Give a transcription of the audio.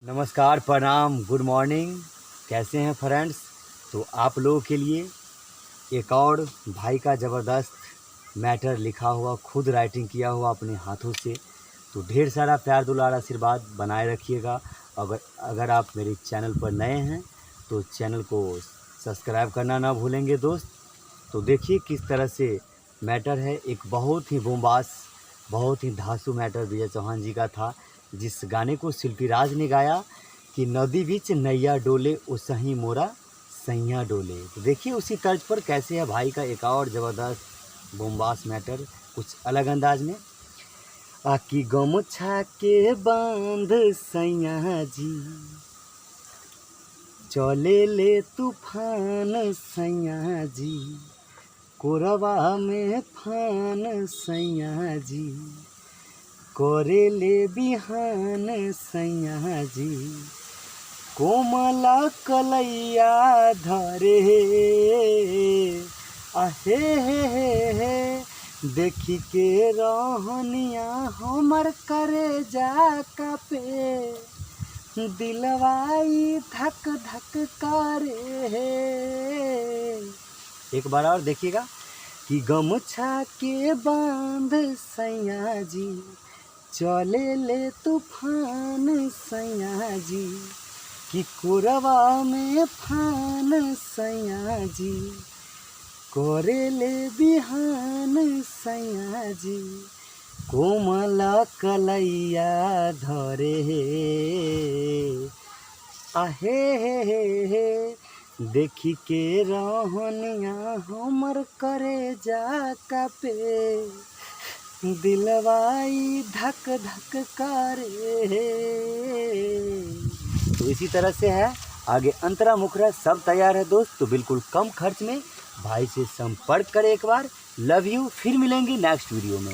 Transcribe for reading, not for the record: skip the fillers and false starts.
नमस्कार, प्रणाम, good morning. कैसे हैं फ्रेंड्स? तो आप लोगों के लिए एक और भाई का ज़बरदस्त मैटर लिखा हुआ, खुद राइटिंग किया हुआ अपने हाथों से। तो ढेर सारा प्यार दुलार आशीर्वाद बनाए रखिएगा। अगर आप मेरे चैनल पर नए हैं तो चैनल को सब्सक्राइब करना ना भूलेंगे दोस्त। तो देखिए किस तरह से मैटर है। एक बहुत ही बोमबास, बहुत ही धांसू मैटर विजय चौहान जी का था, जिस गाने को शिल्पी राज ने गाया कि नदी बीच नैया डोले उसही मोरा सैया डोले। तो देखिए उसी तर्ज पर कैसे है भाई का एक और ज़बरदस्त बोमबास मैटर, कुछ अलग अंदाज में। आकी गमछा के बांध सैया जी, चले ले तूफान सैया जी, कोरबा में फान सैया जी, करे ले बिहान सैया जी, कोमला कलैया धरे आहे हे, देखी के रहनिया हमर करे जा कापे, दिलवाई धक धक करे। एक बार और देखिएगा कि गमछा के बांध सैया जी, चले ले तूफान सैया जी, कि कोरवा में फान सैया जी, करे ले बिहान सैया जी, कोमला कलैया धरे आहे हे, देखी के रहनिया हमर करे जा कापे, दिलवाई धक धक करे। तो इसी तरह से है आगे अंतरा मुखरा सब तैयार है दोस्त। तो बिल्कुल कम खर्च में भाई से संपर्क करें एक बार। Love you. फिर मिलेंगे नेक्स्ट वीडियो में।